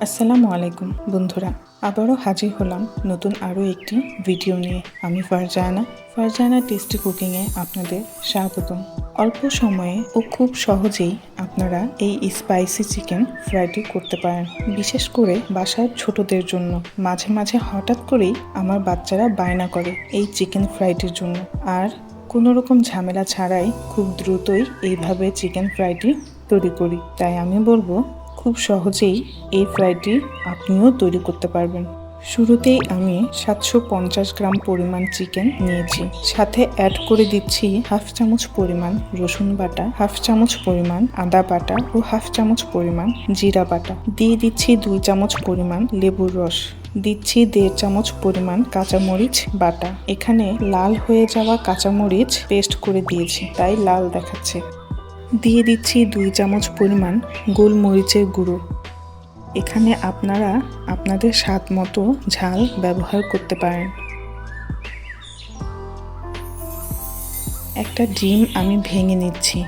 আসসালামু আলাইকুম বন্ধুরা, আবারও হাজির হলাম নতুন আরও একটি ভিডিও নিয়ে। আমি ফারজানা টেস্টি কুকিংয়ে আপনাদের স্বাগতম। অল্প সময়ে ও খুব সহজেই আপনারা এই স্পাইসি চিকেন ফ্রাইটি করতে পারেন, বিশেষ করে বাসার ছোটদের জন্য। মাঝে মাঝে হঠাৎ করেই আমার বাচ্চারা বায়না করে এই চিকেন ফ্রাইটির জন্য, আর কোনো রকম ঝামেলা ছাড়াই খুব দ্রুতই এইভাবে চিকেন ফ্রাইটি তৈরি করি। তাই আমি বলবো খুব সহজেই এই ফ্রাইটি আপনিও তৈরি করতে পারবেন। শুরুতেই আমি 750 গ্রাম পরিমাণ চিকেন নিয়েছি, সাথে অ্যাড করে দিচ্ছি হাফ চামচ পরিমাণ রসুন বাটা, হাফ চামচ পরিমাণ আদা বাটা ও হাফ চামচ পরিমাণ জিরা বাটা। দিয়ে দিচ্ছি 2 চামচ পরিমাণ লেবুর রস, দিচ্ছি 1.5 চামচ পরিমাণ কাঁচামরিচ বাটা। এখানে লাল হয়ে যাওয়া কাঁচামরিচ পেস্ট করে দিয়েছি, তাই লাল দেখাচ্ছে। দিয়ে দিচ্ছি 2 চামচ পরিমাণ গোলমরিচের গুঁড়ো। এখানে আপনারা আপনাদের স্বাদ মতো ঝাল ব্যবহার করতে পারেন। একটা ডিম আমি ভেঙে নিচ্ছি।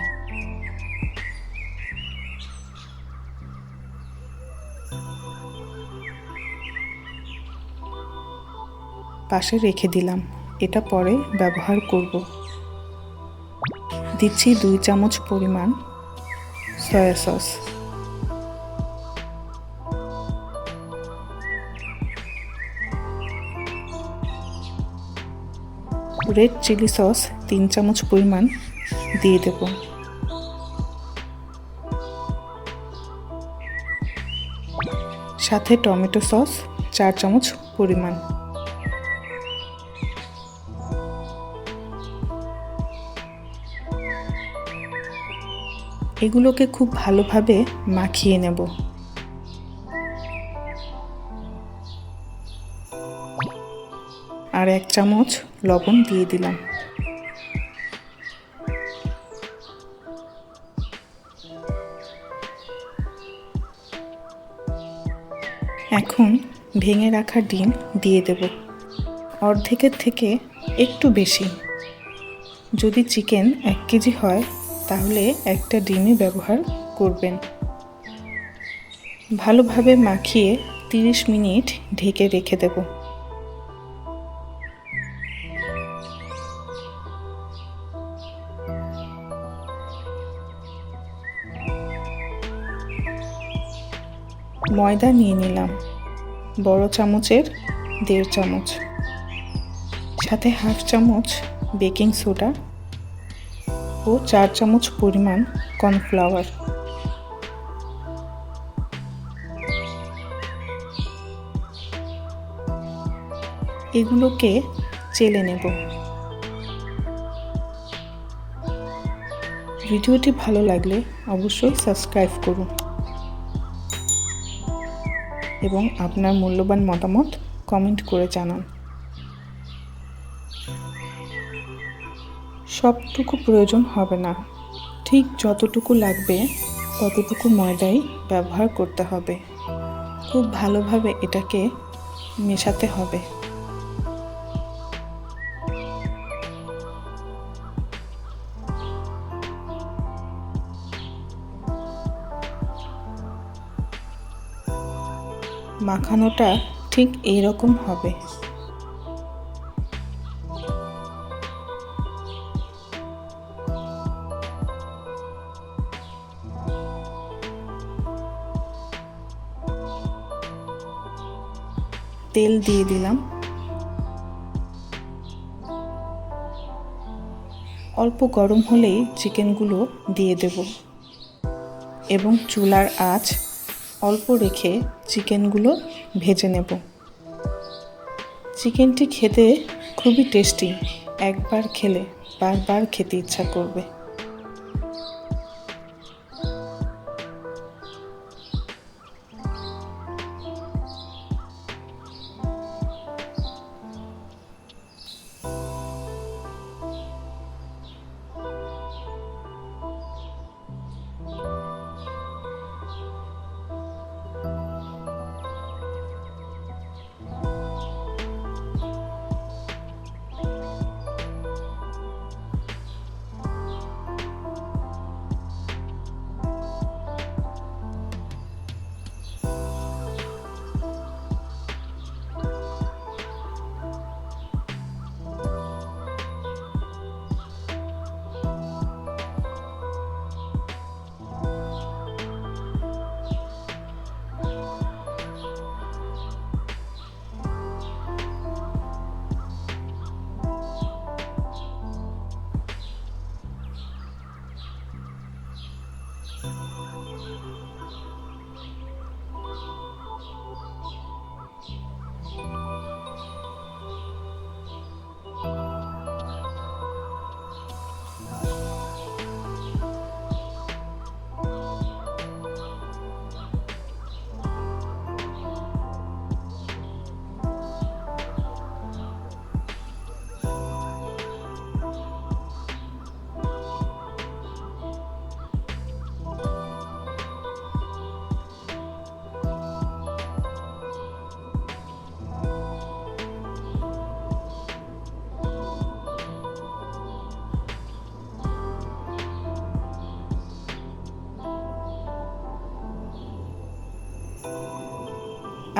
পাশে রেখে দিলাম, এটা পরে ব্যবহার করব। দিচ্ছি 2 চামচ পরিমাণ soya sauce, red chilli sauce 3 চামচ পরিমাণ দিয়ে দেব। সাথে টমেটো সস 4 চামচ পরিমাণ। এগুলোকে খুব ভালোভাবে মাখিয়ে নেব। আর 1 চামচ লবণ দিয়ে দিলাম। এখন ভেঙে রাখা ডিম দিয়ে দেব, অর্ধেকের থেকে একটু বেশি। যদি চিকেন 1 কেজি হয় তাহলে একটা ডিমই ব্যবহার করবেন। ভালোভাবে মাখিয়ে 30 মিনিট ঢেকে রেখে দেব। ময়দা নিয়ে নিলাম, বড় চামচের 1.5 চামচ, সাথে হাফ চামচ বেকিং সোডা ও 4 চামচ পরিমাণ কর্নফ্লাওয়ার। এগুলোকে চেলে নেব। ভিডিওটি ভালো লাগলে অবশ্যই সাবস্ক্রাইব করুন এবং আপনার মূল্যবান মতামত কমেন্ট করে জানান। সবটুকু প্রয়োজন হবে না, ঠিক যতটুকু লাগবে ততটুকু ময়দাই ব্যবহার করতে হবে। খুব ভালোভাবে এটাকে মেশাতে হবে। মাখানোটা ঠিক এইরকম হবে। তেল দিয়ে দিলাম। অল্প গরম হলেই চিকেনগুলো দিয়ে দেব এবং চুলার আঁচ অল্প রেখে চিকেনগুলো ভেজে নেব। চিকেনটি খেতে খুবই টেস্টি, একবার খেলে বারবার খেতে ইচ্ছা করবে।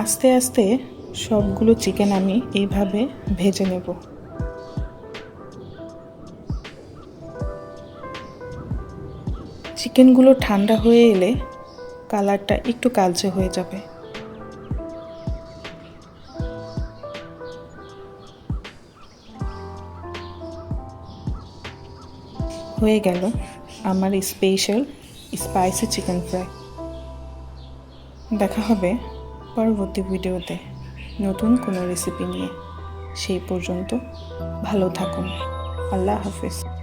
আস্তে আস্তে সবগুলো চিকেন আমি এইভাবে ভেজে নেব। চিকেনগুলো ঠান্ডা হয়ে এলে কালারটা একটু কালচে হয়ে যাবে। হয়ে গেল আমার স্পেশাল স্পাইসি চিকেন ফ্রাই। দেখা হবে পরবর্তী ভিডিওতে নতুন কোনো রেসিপি নিয়ে। সেই পর্যন্ত ভালো থাকুন। আল্লাহ হাফেজ।